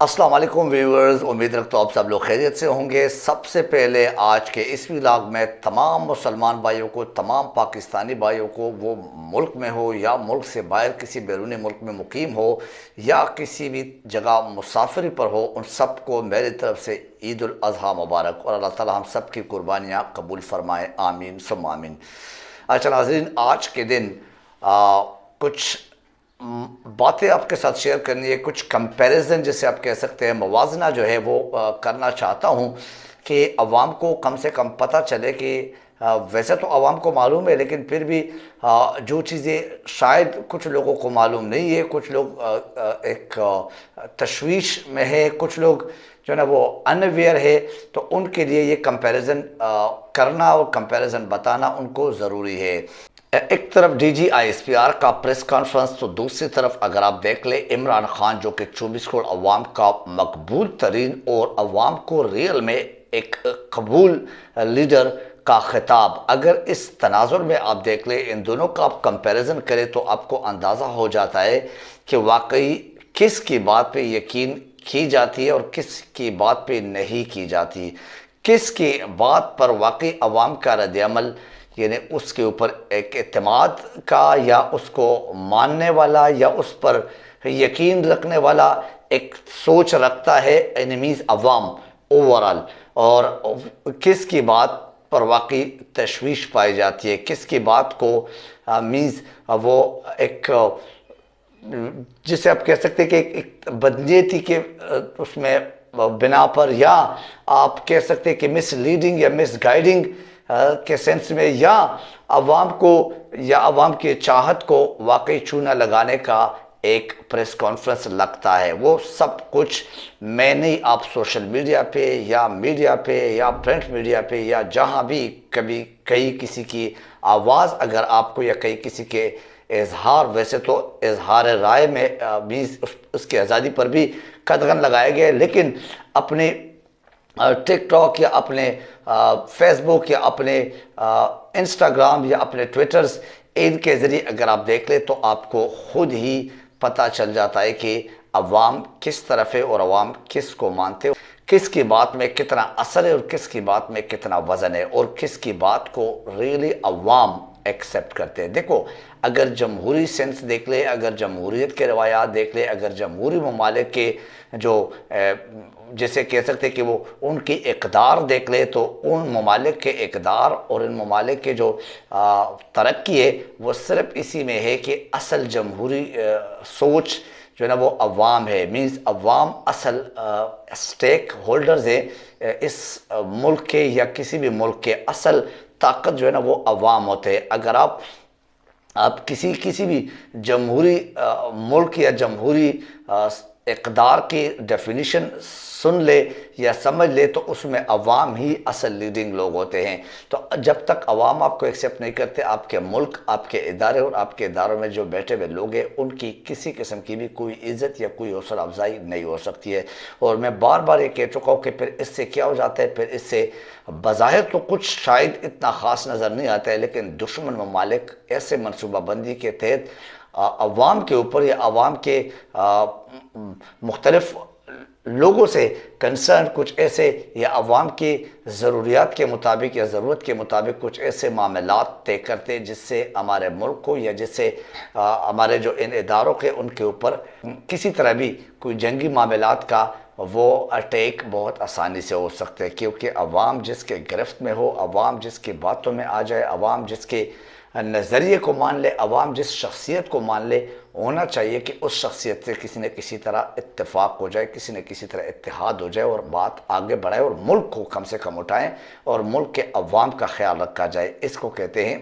السلام علیکم ویورز، امید رکھتا ہوں آپ سب لوگ خیریت سے ہوں گے۔ سب سے پہلے آج کے اس ولاگ میں تمام مسلمان بھائیوں کو، تمام پاکستانی بھائیوں کو، وہ ملک میں ہو یا ملک سے باہر کسی بیرون ملک میں مقیم ہو یا کسی بھی جگہ مسافری پر ہو، ان سب کو میری طرف سے عید الاضحیٰ مبارک، اور اللہ تعالی ہم سب کی قربانیاں قبول فرمائے، آمین ثم آمین۔ اچھا ناظرین، آج کے دن کچھ باتیں آپ کے ساتھ شیئر کرنی ہے، کچھ کمپیریزن جسے آپ کہہ سکتے ہیں، موازنہ جو ہے وہ کرنا چاہتا ہوں کہ عوام کو کم سے کم پتہ چلے کہ ویسے تو عوام کو معلوم ہے، لیکن پھر بھی جو چیزیں شاید کچھ لوگوں کو معلوم نہیں ہے، کچھ لوگ ایک تشویش میں ہے، کچھ لوگ جو ہے نا وہ ان اویئر ہے، تو ان کے لیے یہ کمپیریزن کرنا اور کمپیریزن بتانا ان کو ضروری ہے۔ ایک طرف D G I S P R کا پریس کانفرنس، تو دوسری طرف اگر آپ دیکھ لیں عمران خان جو کہ 24 کروڑ عوام کا مقبول ترین اور عوام کو ریئل میں ایک قبول لیڈر کا خطاب، اگر اس تناظر میں آپ دیکھ لیں، ان دونوں کا آپ کمپیریزن کریں تو آپ کو اندازہ ہو جاتا ہے کہ واقعی کس کی بات پہ یقین کی جاتی ہے اور کس کی بات پہ نہیں کی جاتی، کس کی بات پر واقعی عوام کا رد عمل، یعنی اس کے اوپر ایک اعتماد کا یا اس کو ماننے والا یا اس پر یقین رکھنے والا ایک سوچ رکھتا ہے، انیمیز عوام اوورال، اور کس کی بات پر واقعی تشویش پائی جاتی ہے، کس کی بات کو مینز وہ ایک جسے آپ کہہ سکتے ہیں کہ ایک بدنیتی کے اس میں بنا پر، یا آپ کہہ سکتے ہیں کہ مس لیڈنگ یا مس گائیڈنگ کے سینس میں، یا عوام کو یا عوام کی چاہت کو واقعی چونا لگانے کا ایک پریس کانفرنس لگتا ہے۔ وہ سب کچھ میں نہیں، آپ سوشل میڈیا پہ یا میڈیا پہ یا پرنٹ میڈیا پہ یا جہاں بھی کبھی کہیں کسی کی آواز اگر آپ کو یا کہیں کسی کے اظہار، ویسے تو اظہار رائے میں بھی اس کی آزادی پر بھی قدغن لگائے گئے، لیکن اپنے ٹک ٹاک یا اپنے فیس بک یا اپنے انسٹاگرام یا اپنے ٹویٹرز، ان کے ذریعے اگر آپ دیکھ لیں تو آپ کو خود ہی پتہ چل جاتا ہے کہ عوام کس طرف ہے اور عوام کس کو مانتے ہیں، کس کی بات میں کتنا اثر ہے اور کس کی بات میں کتنا وزن ہے، اور کس کی بات کو ریلی عوام ایکسیپٹ کرتے ہیں۔ دیکھو، اگر جمہوری سینس دیکھ لے، اگر جمہوریت کے روایات دیکھ لے، اگر جمہوری ممالک کے جو جیسے کہہ سکتے کہ وہ ان کی اقدار دیکھ لے، تو ان ممالک کے اقدار اور ان ممالک کے جو ترقی ہے وہ صرف اسی میں ہے کہ اصل جمہوری سوچ جو ہے نا وہ عوام ہے، مینز عوام اصل اسٹیک ہولڈرز ہیں اس ملک کے یا کسی بھی ملک کے، اصل طاقت جو ہے نا وہ عوام ہوتے ہیں۔ اگر آپ کسی بھی جمہوری ملک یا جمہوری اقدار کی ڈیفینیشن سن لے یا سمجھ لے تو اس میں عوام ہی اصل لیڈنگ لوگ ہوتے ہیں۔ تو جب تک عوام آپ کو ایکسیپٹ نہیں کرتے، آپ کے ملک، آپ کے ادارے اور آپ کے اداروں میں جو بیٹھے ہوئے لوگ ہیں، ان کی کسی قسم کی بھی کوئی عزت یا کوئی حوصلہ افزائی نہیں ہو سکتی ہے۔ اور میں بار بار یہ کہہ چکا ہوں کہ پھر اس سے کیا ہو جاتا ہے، پھر اس سے بظاہر تو کچھ شاید اتنا خاص نظر نہیں آتا ہے، لیکن دشمن ممالک ایسے منصوبہ بندی کے تحت عوام کے اوپر یا عوام کے مختلف لوگوں سے کنسرن کچھ ایسے، یا عوام کی ضروریات کے مطابق یا ضرورت کے مطابق کچھ ایسے معاملات طے کرتے جس سے ہمارے ملک کو یا جس سے ہمارے جو ان اداروں کے ان کے اوپر کسی طرح بھی کوئی جنگی معاملات کا وہ اٹیک بہت آسانی سے ہو سکتے ہیں، کیونکہ عوام جس کے گرفت میں ہو، عوام جس کی باتوں میں آ جائے، عوام جس کے نظریے کو مان لے، عوام جس شخصیت کو مان لے، ہونا چاہیے کہ اس شخصیت سے کسی نہ کسی طرح اتفاق ہو جائے، کسی نہ کسی طرح اتحاد ہو جائے اور بات آگے بڑھائے اور ملک کو کم سے کم اٹھائیں اور ملک کے عوام کا خیال رکھا جائے۔ اس کو کہتے ہیں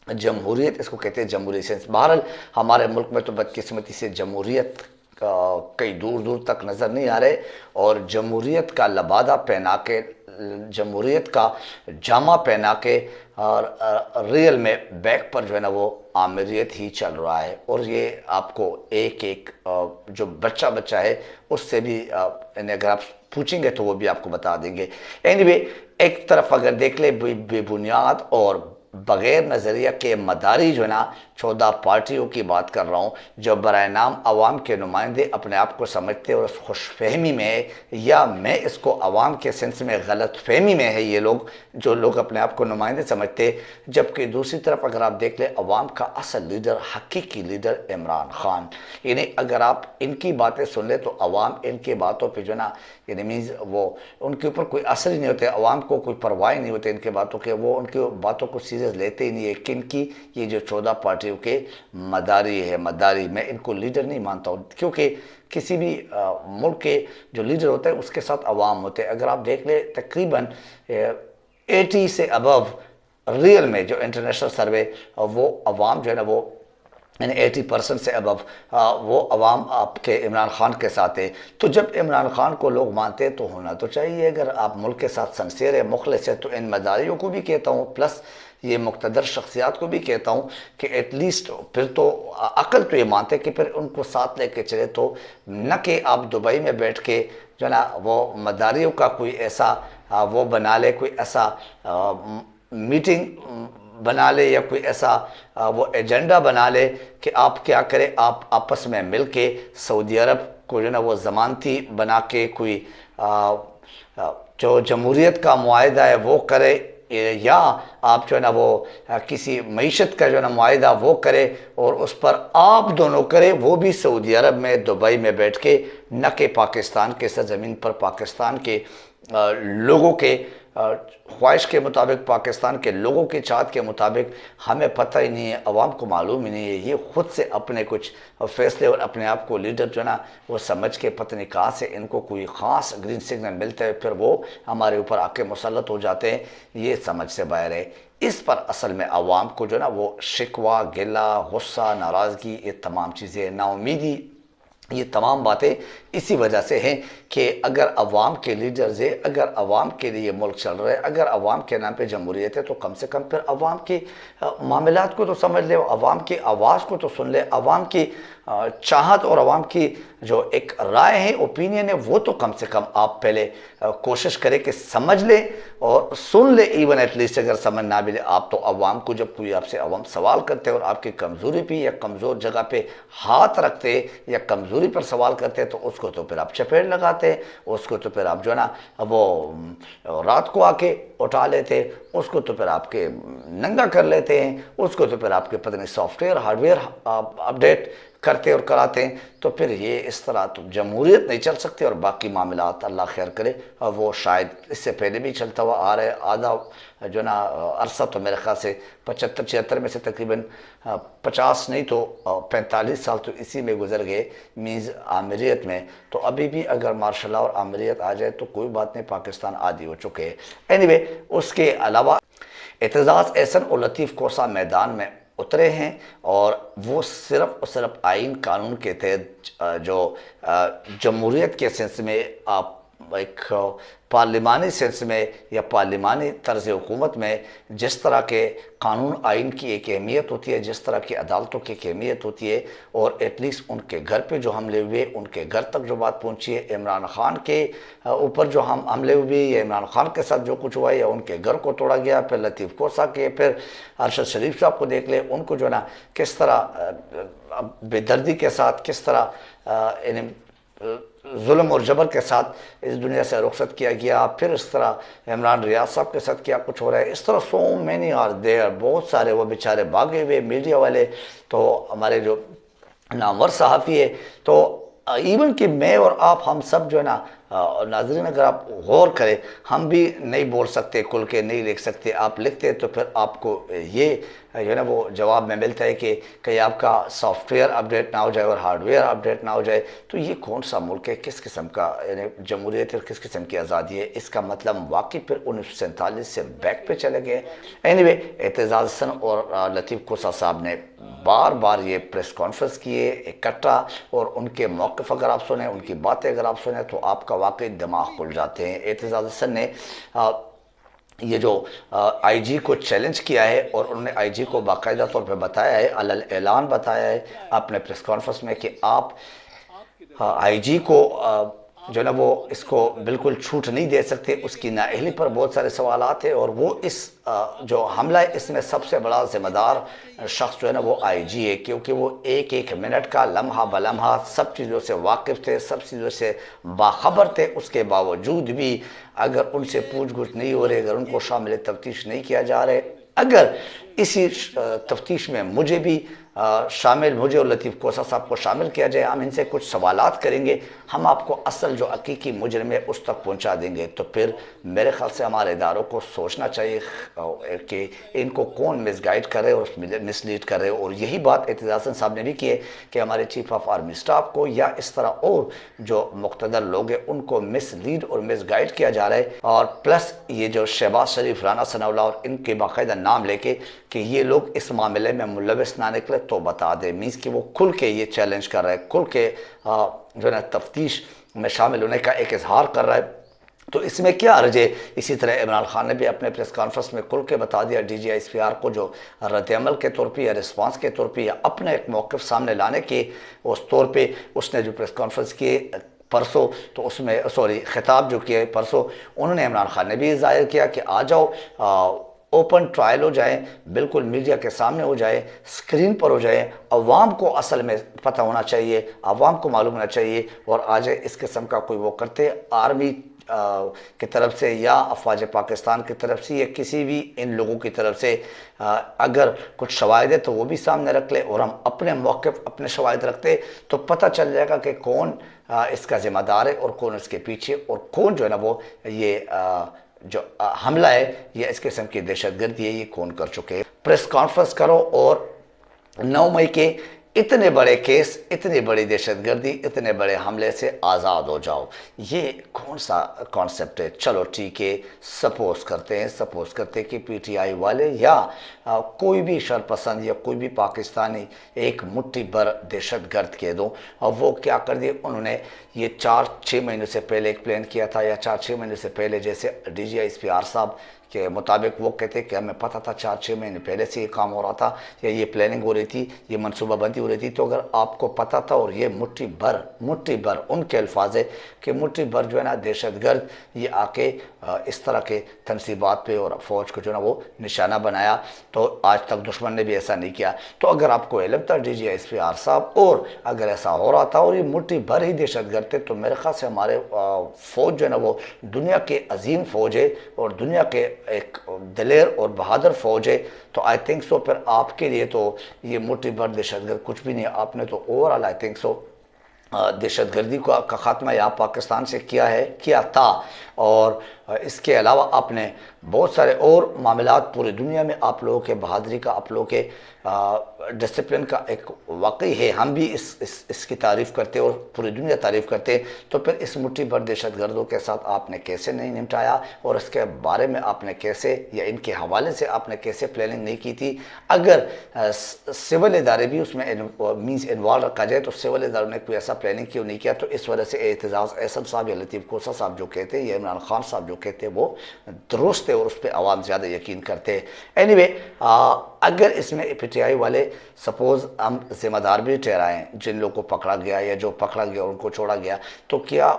جمہوریت، اس کو کہتے ہیں جمہوری سینس۔ بہرحال ہمارے ملک میں تو بدقسمتی سے جمہوریت کئی دور دور تک نظر نہیں آ رہے، اور جمہوریت کا لبادہ پہنا کے، جمہوریت کا جامہ پہنا کے، اور ریل میں بیک پر جو ہے نا وہ آمریت ہی چل رہا ہے، اور یہ آپ کو ایک ایک جو بچہ ہے اس سے بھی اگر آپ پوچھیں گے تو وہ بھی آپ کو بتا دیں گے۔ اینی وے، ایک طرف اگر دیکھ لیں بے بنیاد اور بغیر نظریہ کے مداری جو ہے نا 14 پارٹیوں کی بات کر رہا ہوں، جو برائے نام عوام کے نمائندے اپنے آپ کو سمجھتے اور اس خوش فہمی میں ہے، یا میں اس کو عوام کے سینس میں غلط فہمی میں ہے یہ لوگ، جو لوگ اپنے آپ کو نمائندے سمجھتے، جبکہ دوسری طرف اگر آپ دیکھ لیں عوام کا اصل لیڈر، حقیقی لیڈر عمران خان، یعنی اگر آپ ان کی باتیں سن لیں تو عوام ان کی باتوں پہ جو نا یعنی مینز وہ ان کے اوپر کوئی اثر ہی نہیں ہوتے، عوام کو کوئی پرواہ نہیں ہوتے ان کے باتوں کے، وہ ان کی باتوں کو سیریس لیتے ہی نہیں ہے۔ کن کی؟ یہ جو 14 پارٹیوں کے مداری ہے، مداری، میں ان کو لیڈر نہیں مانتا ہوں، کیونکہ کسی بھی ملک کے جو لیڈر ہوتے ہیں اس کے ساتھ عوام ہوتے ہیں۔ اگر آپ دیکھ لیں تقریباً 80 سے ابو ریئل میں جو انٹرنیشنل سروے، وہ عوام جو ہے نا وہ یعنی 80% سے ابو وہ عوام آپ کے عمران خان کے ساتھ ہے۔ تو جب عمران خان کو لوگ مانتے ہیں تو ہونا تو چاہیے، اگر آپ ملک کے ساتھ سنسیئر ہے، مخلص ہے، تو ان مداریوں کو بھی کہتا ہوں، پلس یہ مقتدر شخصیات کو بھی کہتا ہوں کہ ایٹ لیسٹ پھر تو عقل تو یہ مانتے کہ پھر ان کو ساتھ لے کے چلے، تو نہ کہ آپ دبئی میں بیٹھ کے جو ہے نا وہ مداریوں کا کوئی ایسا وہ بنا لے، کوئی ایسا میٹنگ بنا لے یا کوئی ایسا وہ ایجنڈا بنا لے کہ آپ کیا کریں، آپ آپس میں مل کے سعودی عرب کو جو ہے نا وہ ضمانتی بنا کے کوئی جو جمہوریت کا معاہدہ ہے وہ کرے، یا آپ جو ہے نا وہ کسی معیشت کا جو ہے نا معاہدہ وہ کرے اور اس پر آپ دونوں کرے، وہ بھی سعودی عرب میں دبئی میں بیٹھ کے، نہ کہ پاکستان کے سرزمین پر پاکستان کے لوگوں کے خواہش کے مطابق، پاکستان کے لوگوں کی چاہت کے مطابق۔ ہمیں پتہ ہی نہیں ہے، عوام کو معلوم ہی نہیں ہے، یہ خود سے اپنے کچھ فیصلے اور اپنے آپ کو لیڈر جو ہے نا وہ سمجھ کے پتہ نہیں کہاں سے ان کو کوئی خاص گرین سگنل ملتا ہے، پھر وہ ہمارے اوپر آ کے مسلط ہو جاتے ہیں، یہ سمجھ سے باہر ہے۔ اس پر اصل میں عوام کو جو ہے نا وہ شکوہ، گلہ، غصہ، ناراضگی، یہ تمام چیزیں، نا امیدی، یہ تمام باتیں اسی وجہ سے ہیں کہ اگر عوام کے لیڈرز ہیں، اگر عوام کے لیے ملک چل رہا ہے، اگر عوام کے نام پہ جمہوریت ہے، تو کم سے کم پھر عوام کی معاملات کو تو سمجھ لے، عوام کی آواز کو تو سن لے، عوام کی چاہت اور عوام کی جو ایک رائے ہے، اوپینین ہے، وہ تو کم سے کم آپ پہلے کوشش کریں کہ سمجھ لیں اور سن لیں، ایون ایٹ لیسٹ اگر سمجھ نہ بھی لے آپ تو عوام کو، جب کوئی آپ سے عوام سوال کرتے اور آپ کی کمزوری پہ یا کمزور جگہ پہ ہاتھ رکھتے یا کمزوری پر سوال کرتے تو اس کو تو پھر آپ چپیڑ لگاتے، اس کو تو پھر آپ جو ہے نا وہ رات کو آ کے اٹھا لیتے، اس کو تو پھر آپ کے ننگا کر لیتے ہیں، اس کو تو پھر آپ کے پتہ نہیں soft where hard where update کرتے اور کراتے ہیں۔ تو پھر یہ اس طرح تو جمہوریت نہیں چل سکتی، اور باقی معاملات اللہ خیر کرے، وہ شاید اس سے پہلے بھی چلتا ہوا آ رہے، آدھا جو نا عرصہ تو میرے خیال سے 75-76 میں سے تقریباً 50 نہیں تو 45 سال تو اسی میں گزر گئے، مینز آمریت میں۔ تو ابھی بھی اگر مارشل لاء اور آمریت آ جائے تو کوئی بات نہیں، پاکستان عادی ہو چکے ہیں۔ اینی اس کے علاوہ اعتزاز احسن اور لطیف کوسہ میدان میں اترے ہیں، اور وہ صرف اور صرف آئین قانون کے تحت جو جمہوریت کے سینس میں آپ ایک پارلیمانی سینس میں یا پارلیمانی طرز حکومت میں جس طرح کے قانون آئین کی ایک اہمیت ہوتی ہے، جس طرح کی عدالتوں کی ایک اہمیت ہوتی ہے، اور ایٹ لیسٹ ان کے گھر پہ جو حملے ہوئے، ان کے گھر تک جو بات پہنچی ہے، عمران خان کے اوپر جو حملے ہوئے یا عمران خان کے ساتھ جو کچھ ہوا ہے، یا ان کے گھر کو توڑا گیا، پھر لطیف کوسہ کے، پھر ارشد شریف صاحب کو دیکھ لیں، ان کو جو ہے نا کس طرح بے دردی کے ساتھ، کس طرح ظلم اور جبر کے ساتھ اس دنیا سے رخصت کیا گیا، پھر اس طرح عمران ریاض صاحب کے ساتھ کیا کچھ ہو رہا ہے، اس طرح سو مینی آر دیر، بہت سارے وہ بیچارے بھاگے ہوئے میڈیا والے، تو ہمارے جو نامور صحافی ہے، تو ایون کہ میں اور آپ ہم سب جو ہے نا ناظرین اگر آپ غور کریں، ہم بھی نہیں بول سکتے، کھل کے نہیں لکھ سکتے، آپ لکھتے تو پھر آپ کو یہ جو ہے نا وہ جواب میں ملتا ہے کہ کہیں آپ کا سافٹ ویئر اپڈیٹ نہ ہو جائے اور ہارڈ ویئر اپڈیٹ نہ ہو جائے، تو یہ کون سا ملک ہے، کس قسم کا یعنی جمہوریت ہے، کس قسم کی آزادی ہے؟ اس کا مطلب واقعی پھر 1947 سے بیک پہ چلے گئے۔ اعتزاز احسن اور لطیف کوسہ صاحب نے بار بار یہ پریس کانفرنس کیے اکٹھا، اور ان کے موقف اگر آپ سنیں، ان کی باتیں اگر آپ سنیں تو آپ کا واقعی دماغ کھل جاتے ہیں۔ اعتزاز احسن نے یہ جو آئی جی کو چیلنج کیا ہے، اور انہوں نے آئی جی کو باقاعدہ طور پہ بتایا ہے، علی اعلان بتایا ہے اپنے پریس کانفرنس میں کہ آپ آئی جی کو جو ہے نا وہ اس کو بالکل چھوٹ نہیں دے سکتے. اس کی نااہلی پر بہت سارے سوالات ہیں، اور وہ اس جو حملہ ہے اس میں سب سے بڑا ذمہ دار شخص جو ہے نا وہ آئی جی ہے، کیونکہ وہ ایک ایک منٹ کا لمحہ بلمحہ سب چیزوں سے واقف تھے، سب چیزوں سے باخبر تھے. اس کے باوجود بھی اگر ان سے پوچھ گچھ نہیں ہو رہے، اگر ان کو شامل تفتیش نہیں کیا جا رہے، اگر اسی تفتیش میں مجھے بھی شامل، مجھے اور لطیف کوسہ صاحب کو شامل کیا جائے، ہم ان سے کچھ سوالات کریں گے، ہم آپ کو اصل جو حقیقی مجرم ہے اس تک پہنچا دیں گے. تو پھر میرے خیال سے ہمارے اداروں کو سوچنا چاہیے کہ ان کو کون مس گائیڈ کر رہے اور مس لیڈ کر رہے. اور یہی بات اعتزاز صاحب نے بھی کی ہے کہ ہمارے چیف آف آرمی سٹاف کو یا اس طرح اور جو مقتدر لوگ ہیں ان کو مس لیڈ اور مس گائیڈ کیا جا رہا ہے. اور پلس یہ جو شہباز شریف، رانا ثناء اللہ اور ان کے باقاعدہ نام لے کے کہ یہ لوگ اس معاملے میں ملوث نہ نکلے تو بتا دے، مینس کہ وہ کھل کے یہ چیلنج کر رہا ہے، کھل کے جو ہے نا تفتیش میں شامل ہونے کا ایک اظہار کر رہا ہے. تو اس میں کیا حرج ہے؟ اسی طرح عمران خان نے بھی اپنے پریس کانفرنس میں کھل کے بتا دیا D G S P R کو، جو رد عمل کے طور پہ یا رسپانس کے طور پہ یا اپنے ایک موقف سامنے لانے کے اس طور پہ اس نے جو پریس کانفرنس کی پرسوں، تو اس میں خطاب جو کیا پرسوں، انہوں نے عمران خان نے بھی ظاہر کیا کہ آ جاؤ، اوپن ٹرائل ہو جائے، بالکل میڈیا کے سامنے ہو جائے، سکرین پر ہو جائے، عوام کو اصل میں پتہ ہونا چاہیے، عوام کو معلوم ہونا چاہیے، اور آج اس قسم کا کوئی وہ کرتے آرمی کی طرف سے یا افواج پاکستان کی طرف سے یا کسی بھی ان لوگوں کی طرف سے اگر کچھ شواہد ہے تو وہ بھی سامنے رکھ لے، اور ہم اپنے موقف، اپنے شواہد رکھتے تو پتہ چل جائے گا کہ کون اس کا ذمہ دار ہے اور کون اس کے پیچھے، اور کون جو ہے نا وہ یہ جو حملہ ہے یا اس قسم کی دہشت گردی ہے یہ کون کر چکے. پریس کانفرنس کرو اور 9 مئی کے اتنے بڑے کیس، اتنی بڑی دہشت گردی، اتنے بڑے حملے سے آزاد ہو جاؤ، یہ کون سا کانسیپٹ ہے؟ چلو ٹھیک ہے، سپوز کرتے ہیں کہ پی ٹی آئی والے یا کوئی بھی شرپسند یا کوئی بھی پاکستانی ایک مٹھی بھر دہشت گرد کہہ دو، اور وہ کیا کر دیا، انہوں نے یہ 4-6 مہینے سے پہلے ایک پلان کیا تھا، یا 4-6 مہینے سے پہلے، جیسے D G S P R صاحب کے مطابق وہ کہتے کہ ہمیں پتہ تھا 4-6 مہینے پہلے سے یہ کام ہو رہا تھا، یا یہ پلاننگ ہو رہی تھی، یہ منصوبہ بندی ہو رہی تھی. تو اگر آپ کو پتہ تھا اور یہ مٹھی بھر ان کے الفاظ ہے کہ مٹھی بھر جو ہے نا دہشت گرد یہ آ کے اس طرح کے تنصیبات پہ اور فوج کو جو ہے نا وہ نشانہ بنایا، تو آج تک دشمن نے بھی ایسا نہیں کیا. تو اگر آپ کو علم تھا D G S P R صاحب، اور اگر ایسا ہو رہا تھا اور یہ مٹھی بھر ہی دہشت گرد تھے، تو میرے خیال سے ہمارے فوج جو ہے نا وہ دنیا کے عظیم فوج ہے اور دنیا کے ایک دلیر اور بہادر فوج ہے. تو آئی تھنک سو پھر آپ کے لیے تو یہ مٹھی بھر دہشت گرد کچھ بھی نہیں. آپ نے تو اوورآل آئی تھنک سو دہشت گردی کا خاتمہ یہاں پاکستان سے کیا تھا، اور اس کے علاوہ آپ نے بہت سارے اور معاملات پوری دنیا میں آپ لوگوں کے بہادری کا، آپ لوگوں کے ڈسپلن کا ایک واقعی ہے، ہم بھی اس کی تعریف کرتے اور پوری دنیا تعریف کرتے. تو پھر اس مٹھی بھر دہشت گردوں کے ساتھ آپ نے کیسے نہیں نمٹایا، اور اس کے بارے میں آپ نے کیسے، یا ان کے حوالے سے آپ نے کیسے پلاننگ نہیں کی تھی؟ اگر سول ادارے بھی اس میں انوالو رکھا جائے تو سول اداروں نے کوئی ایسا پلاننگ کیوں نہیں کیا؟ تو اس وجہ سے اعتزاز احسن صاحب یا لطیف کوسہ صاحب جو کہتے ہیں یا عمران خان صاحب جو کہتے ہیں وہ درست ہے، اور اس پہ عوام زیادہ یقین کرتے ہیں. اینی وے، اگر اس میں پی ٹی آئی والے سپوز ہم ذمہ دار بھی ٹھہرائیں، جن لوگوں کو پکڑا گیا یا جو پکڑا گیا ان کو چھوڑا گیا، تو کیا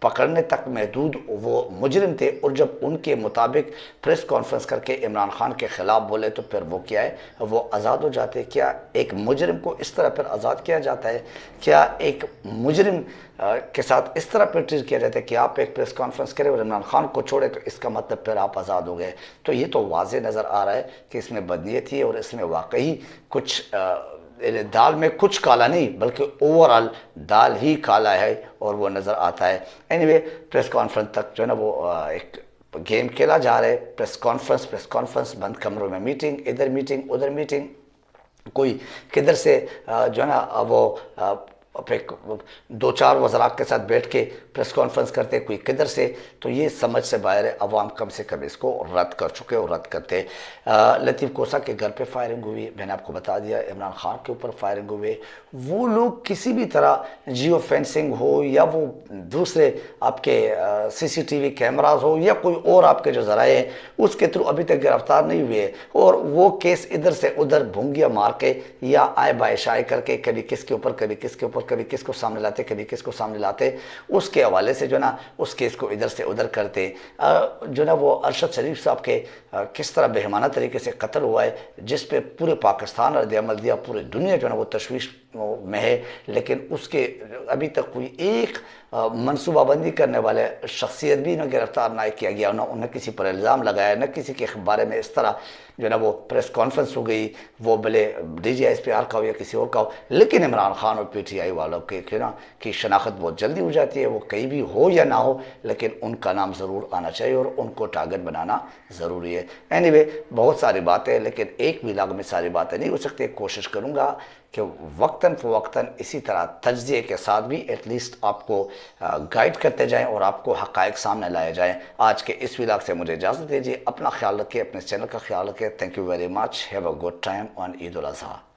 پکڑنے تک محدود وہ مجرم تھے؟ اور جب ان کے مطابق پریس کانفرنس کر کے عمران خان کے خلاف بولے تو پھر وہ کیا ہے، وہ آزاد ہو جاتے؟ کیا ایک مجرم کو اس طرح پھر آزاد کیا جاتا ہے؟ کیا ایک مجرم کے ساتھ اس طرح پھر ٹریٹ کیا جاتا ہے کہ آپ ایک پریس کانفرنس کریں اور عمران خان کو چھوڑے تو اس کا مطلب پھر آپ آزاد ہو گئے؟ تو یہ تو واضح نظر آ رہا ہے کہ اس میں بدنیت ہے، اور اس میں واقعی کچھ دال میں کچھ کالا نہیں بلکہ اوورآل دال ہی کالا ہے، اور وہ نظر آتا ہے. اینی وے، پریس کانفرنس تک جو ہے نا وہ ایک گیم کھیلا جا رہا ہے. پریس کانفرنس، بند کمروں میں میٹنگ، ادھر میٹنگ ادھر میٹنگ، کوئی کدھر سے جو ہے نا وہ 2-4 وزراء کے ساتھ بیٹھ کے پریس کانفرنس کرتے، کوئی کدھر سے. تو یہ سمجھ سے باہر ہے. عوام کم سے کم اس کو رد کر چکے اور رد کرتے. لطیف کوسہ کے گھر پہ فائرنگ ہوئی، میں نے آپ کو بتا دیا. عمران خان کے اوپر فائرنگ ہوئے. وہ لوگ کسی بھی طرح جیو فینسنگ ہو یا وہ دوسرے آپ کے سی سی ٹی وی کیمراز ہو یا کوئی اور آپ کے جو ذرائع ہیں اس کے تھرو ابھی تک گرفتار نہیں ہوئے، اور وہ کیس ادھر سے ادھر بھونگیاں مار کے یا آئے بائے شائع کر کے کبھی کس کے اوپر اوپر کبھی کس کو سامنے لاتے کبھی کس کو سامنے لاتے، اس کے حوالے سے جو نا اس کیس کو ادھر سے ادھر کرتے۔ جو نا وہ ارشد شریف صاحب کے کس طرح بہیمانہ طریقے سے قتل ہوا ہے، جس پہ پورے پاکستان رد عمل دیا، پورے دنیا جو ہے نا وہ تشویش میں ہے، لیکن اس کے ابھی تک کوئی ایک منصوبہ بندی کرنے والے شخصیت بھی نہ گرفتار نہ کیا گیا، نہ کسی پر الزام لگایا، نہ کسی کے بارے میں اس طرح جو ہے نا وہ پریس کانفرنس ہو گئی، وہ بھلے D G S P R کا ہو یا کسی اور کا ہو، لیکن عمران خان اور پی ٹی آئی والوں کی شناخت بہت جلدی ہو جاتی ہے، وہ کہیں بھی ہو یا نہ ہو لیکن ان کا نام ضرور آنا چاہیے اور ان کو ٹارگٹ بنانا ضروری ہے۔ اینی وے بہت ساری باتیں، لیکن ایک ویلاگ میں ساری باتیں نہیں ہو سکتی۔ کوشش کروں گا کہ وقتاً فوقتاً اسی طرح تجزیے کے ساتھ بھی ایٹ لیسٹ آپ کو گائیڈ کرتے جائیں اور آپ کو حقائق سامنے لائے جائیں۔ آج کے اس ویلاگ سے مجھے اجازت دیجیے، اپنا خیال رکھیں، اپنے چینل کا خیال رکھیں۔ Thank you very much, have a good time on Eid al-Adha.